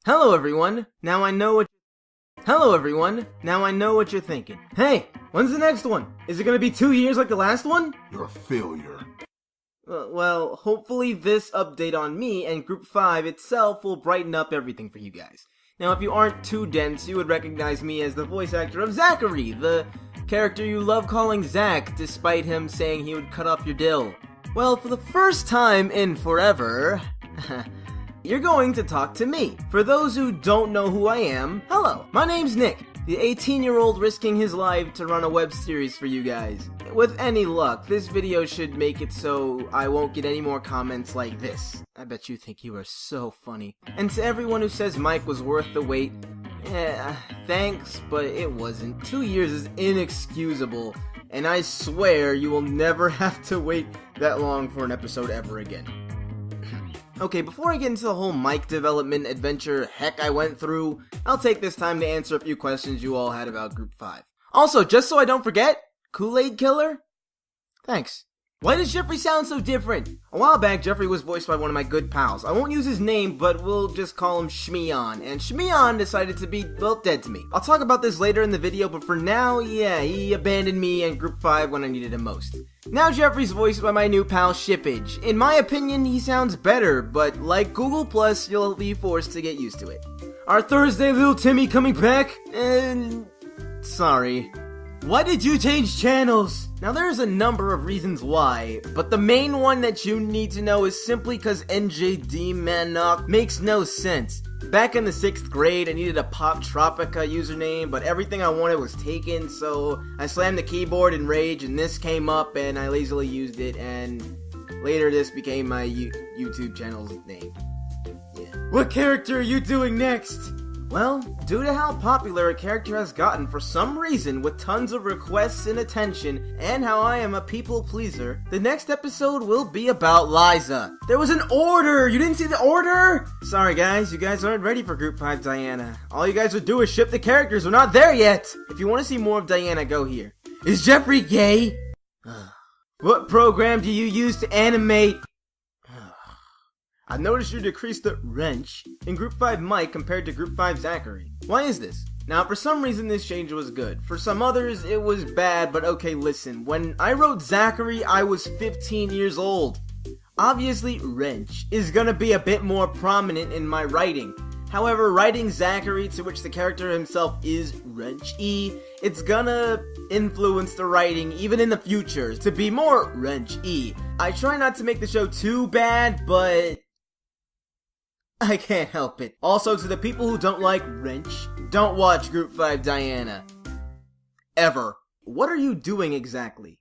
Hello everyone, now I know what you're thinking. Hey, when's the next one? Is it gonna be 2 years like the last one? You're a failure. Well, hopefully this update on me and Group 5 itself will brighten up everything for you guys. Now, if you aren't too dense, you would recognize me as the voice actor of Zachary, the character you love calling Zach, despite him saying he would cut off your dill. Well, for the first time in forever, you're going to talk to me. For those who don't know who I am, hello, my name's Nick, the 18-year-old risking his life to run a web series for you guys. With any luck, this video should make it so I won't get any more comments like this. I bet you think you are so funny. And to everyone who says Mike was worth the wait, thanks, but it wasn't. 2 years is inexcusable, and I swear you will never have to wait that long for an episode ever again. Okay, before I get into the whole Mike development adventure heck I went through, I'll take this time to answer a few questions you all had about Group 5. Also, just so I don't forget, Kool-Aid Killer? Thanks. Why does Jeffrey sound so different? A while back, Jeffrey was voiced by one of my good pals. I won't use his name, but we'll just call him Shmeon. And Shmeon decided to be, well, dead to me. I'll talk about this later in the video, but for now, yeah, he abandoned me and Group 5 when I needed him most. Now Jeffrey's voiced by my new pal Shippage. In my opinion, he sounds better, but like Google Plus, you'll be forced to get used to it. Our Thursday little Timmy coming back? Sorry. Why did you change channels? Now there's a number of reasons why, but the main one that you need to know is simply cause NJD Manok makes no sense. Back in the 6th grade, I needed a Pop Tropica username, but everything I wanted was taken, so I slammed the keyboard in rage and this came up and I lazily used it, and later this became my YouTube channel's name. Yeah. What character are you doing next? Well, due to how popular a character has gotten for some reason with tons of requests and attention, and how I am a people pleaser, the next episode will be about Liza. There was an order! You didn't see the order? Sorry guys, you guys aren't ready for Group 5 Diana. All you guys would do is ship the characters, we're not there yet! If you want to see more of Diana, go here. Is Jeffrey gay? What program do you use to animate? I noticed you decreased the wrench in Group 5 Mike compared to Group 5 Zachary. Why is this? Now, for some reason this change was good. For some others, it was bad, but okay, listen. When I wrote Zachary, I was 15 years old. Obviously, wrench is gonna be a bit more prominent in my writing. However, writing Zachary, to which the character himself is wrench-y, it's gonna influence the writing even in the future to be more wrench-y. I try not to make the show too bad, but I can't help it. Also, to the people who don't like wrench, don't watch Group 5 Diana. Ever. What are you doing exactly?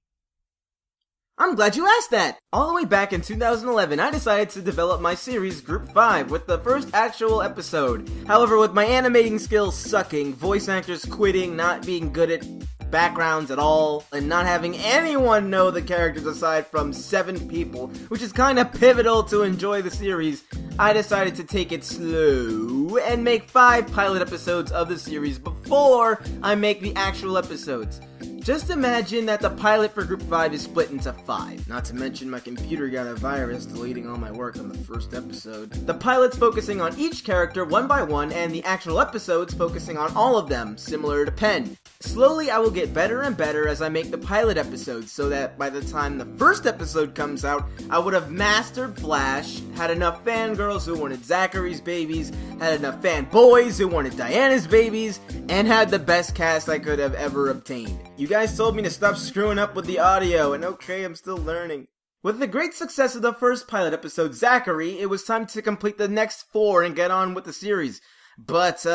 I'm glad you asked that! All the way back in 2011, I decided to develop my series Group 5 with the first actual episode. However, with my animating skills sucking, voice actors quitting, not being good at backgrounds at all, and not having anyone know the characters aside from 7 people, which is kinda pivotal to enjoy the series, I decided to take it slow and make 5 pilot episodes of the series before I make the actual episodes. Just imagine that the pilot for Group 5 is split into 5. Not to mention my computer got a virus deleting all my work on the first episode. The pilot's focusing on each character one by one, and the actual episodes focusing on all of them, similar to Pen. Slowly I will get better and better as I make the pilot episodes, so that by the time the first episode comes out, I would have mastered Flash, had enough fangirls who wanted Zachary's babies, had enough fanboys who wanted Diana's babies, and had the best cast I could have ever obtained. You guys told me to stop screwing up with the audio, and okay, I'm still learning. With the great success of the first pilot episode, Zachary, it was time to complete the next 4 and get on with the series. But,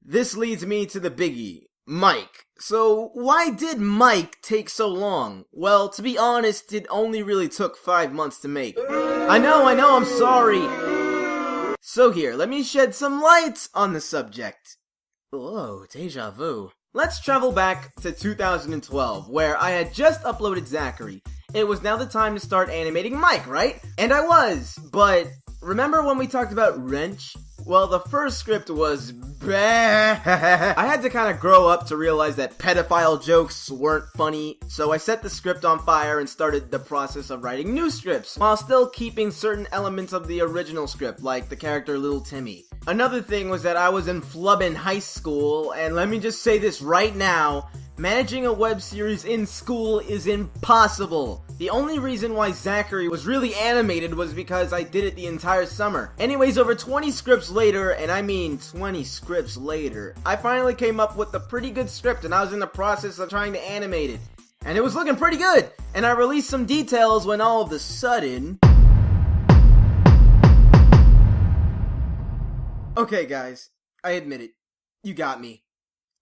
this leads me to the biggie. Mike. So, why did Mike take so long? Well, to be honest, it only really took 5 months to make. I know, I'm sorry! So here, let me shed some light on the subject. Whoa, deja vu. Let's travel back to 2012, where I had just uploaded Zachary. It was now the time to start animating Mike, right? And I was, but remember when we talked about wrench? Well, the first script was bad. I had to kind of grow up to realize that pedophile jokes weren't funny, so I set the script on fire and started the process of writing new scripts, while still keeping certain elements of the original script, like the character Little Timmy. Another thing was that I was in flubbin' high school, and let me just say this right now, managing a web series in school is impossible. The only reason why Zachary was really animated was because I did it the entire summer. Anyways, over 20 scripts later, and I mean 20 scripts later, I finally came up with a pretty good script, and I was in the process of trying to animate it. And it was looking pretty good, and I released some details when all of a sudden... Okay guys, I admit it. You got me.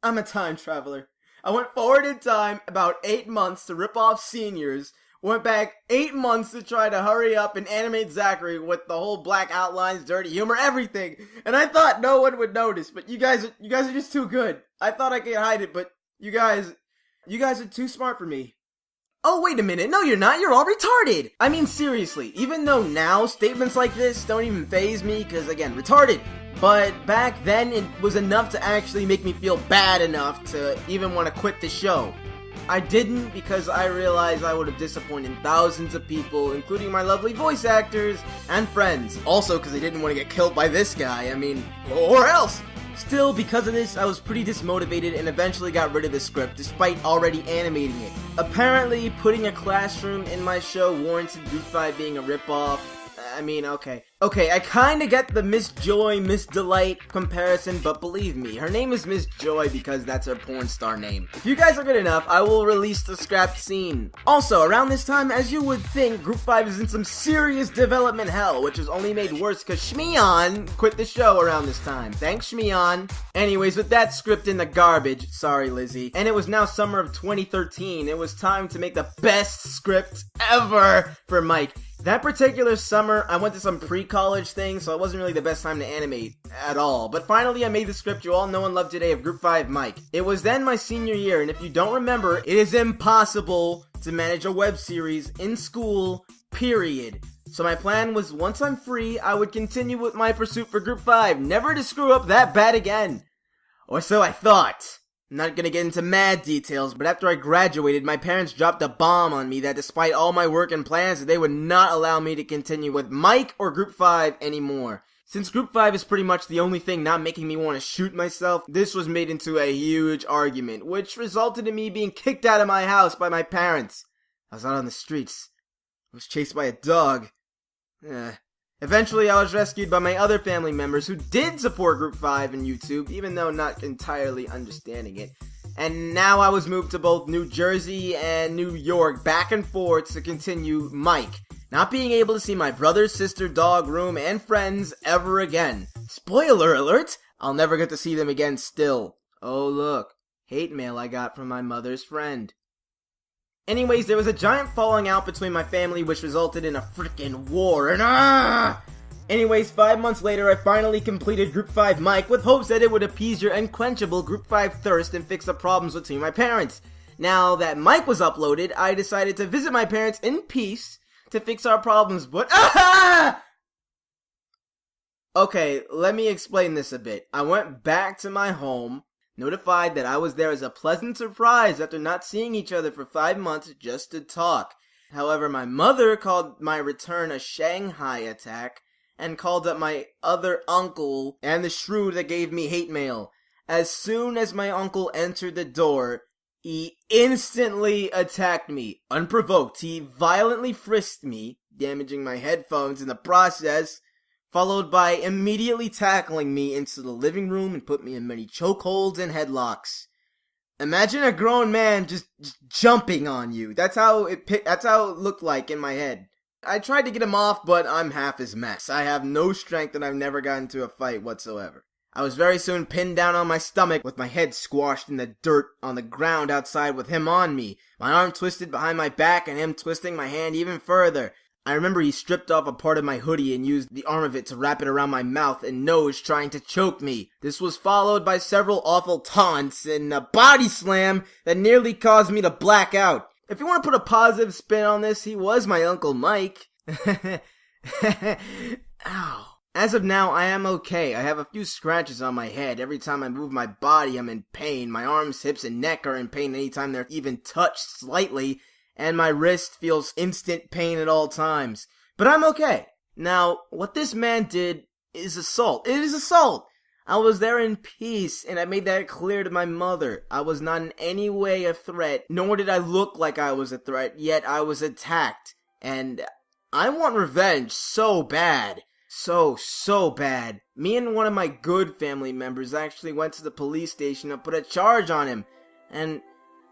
I'm a time traveler. I went forward in time about 8 months to rip off seniors, went back 8 months to try to hurry up and animate Zachary with the whole black outlines, dirty humor, everything. And I thought no one would notice, but you guys are just too good. I thought I could hide it, but you guys are too smart for me. Oh, wait a minute. No, you're not. You're all retarded. I mean, seriously, even though now statements like this don't even faze me, because again, retarded. But back then, it was enough to actually make me feel bad enough to even want to quit the show. I didn't because I realized I would have disappointed thousands of people, including my lovely voice actors and friends. Also, because I didn't want to get killed by this guy. I mean, or else. Still, because of this, I was pretty dismotivated and eventually got rid of the script, despite already animating it. Apparently, putting a classroom in my show warranted Group 5 being a ripoff. I mean, okay. Okay, I kinda get the Miss Joy, Miss Delight comparison, but believe me, her name is Miss Joy because that's her porn star name. If you guys are good enough, I will release the scrapped scene. Also, around this time, as you would think, Group 5 is in some serious development hell, which was only made worse because Shmeon quit the show around this time. Thanks, Shmeon. Anyways, with that script in the garbage, sorry Lizzie, and it was now summer of 2013, it was time to make the best script ever for Mike. That particular summer, I went to some pre-college thing, so it wasn't really the best time to animate at all. But finally, I made the script you all know and love today of Group 5 Mike. It was then my senior year, and if you don't remember, it is impossible to manage a web series in school, period. So my plan was, once I'm free, I would continue with my pursuit for Group 5, never to screw up that bad again. Or so I thought. I'm not gonna get into mad details, but after I graduated, my parents dropped a bomb on me that despite all my work and plans, they would not allow me to continue with Mike or Group 5 anymore. Since Group 5 is pretty much the only thing not making me want to shoot myself, this was made into a huge argument, which resulted in me being kicked out of my house by my parents. I was out on the streets. I was chased by a dog. Eventually, I was rescued by my other family members who did support Group 5 and YouTube, even though not entirely understanding it. And now I was moved to both New Jersey and New York, back and forth to continue Mike, not being able to see my brother, sister, dog, room, and friends ever again. Spoiler alert! I'll never get to see them again still. Oh look, hate mail I got from my mother's friend. Anyways, there was a giant falling out between my family which resulted in a frickin' war, and Anyways, 5 months later, I finally completed Group 5 Mike with hopes that it would appease your unquenchable Group 5 thirst and fix the problems between my parents. Now that Mike was uploaded, I decided to visit my parents in peace to fix our problems, but Okay, let me explain this a bit. I went back to my home, notified that I was there as a pleasant surprise after not seeing each other for 5 months just to talk. However, my mother called my return a Shanghai attack and called up my other uncle and the shrew that gave me hate mail. As soon as my uncle entered the door, he instantly attacked me. Unprovoked, he violently frisked me, damaging my headphones in the process, followed by immediately tackling me into the living room and put me in many chokeholds and headlocks. Imagine a grown man just jumping on you. That's how it looked like in my head. I tried to get him off, but I'm half his mess. I have no strength and I've never gotten into a fight whatsoever. I was very soon pinned down on my stomach with my head squashed in the dirt on the ground outside with him on me, my arm twisted behind my back and him twisting my hand even further. I remember he stripped off a part of my hoodie and used the arm of it to wrap it around my mouth and nose, trying to choke me. This was followed by several awful taunts and a body slam that nearly caused me to black out. If you want to put a positive spin on this, he was my Uncle Mike. Ow. As of now, I am okay. I have a few scratches on my head. Every time I move my body, I'm in pain. My arms, hips, and neck are in pain anytime they're even touched slightly. And my wrist feels instant pain at all times. But I'm okay. Now, what this man did is assault. It is assault! I was there in peace, and I made that clear to my mother. I was not in any way a threat, nor did I look like I was a threat, yet I was attacked. And I want revenge so bad. So bad. Me and one of my good family members actually went to the police station and put a charge on him. And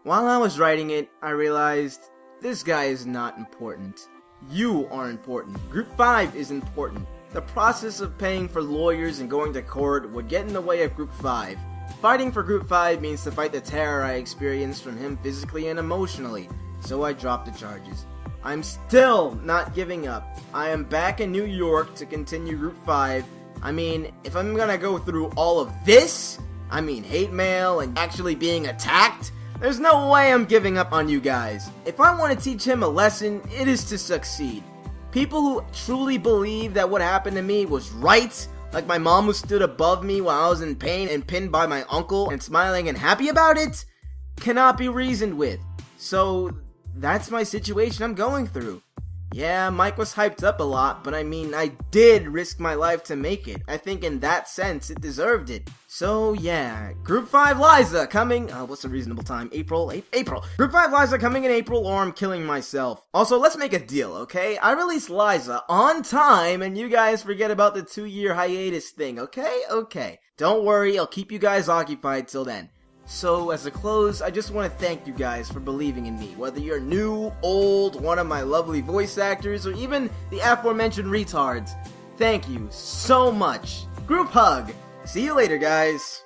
while I was writing it, I realized this guy is not important. You are important. Group 5 is important. The process of paying for lawyers and going to court would get in the way of Group 5. Fighting for Group 5 means to fight the terror I experienced from him physically and emotionally, so I dropped the charges. I'm still not giving up. I am back in New York to continue Group 5. I mean, if I'm gonna go through all of this, hate mail and actually being attacked, there's no way I'm giving up on you guys. If I want to teach him a lesson, it is to succeed. People who truly believe that what happened to me was right, like my mom who stood above me while I was in pain and pinned by my uncle and smiling and happy about it, cannot be reasoned with. So that's my situation I'm going through. Yeah, Mike was hyped up a lot, but I did risk my life to make it. I think in that sense, it deserved it. So yeah, Group 5 Liza coming, what's a reasonable time? April? Group 5 Liza coming in April, or I'm killing myself. Also, let's make a deal, okay? I release Liza on time, and you guys forget about the 2-year hiatus thing, okay? Okay. Don't worry, I'll keep you guys occupied till then. So, as a close, I just want to thank you guys for believing in me. Whether you're new, old, one of my lovely voice actors, or even the aforementioned retards. Thank you so much. Group hug. See you later, guys.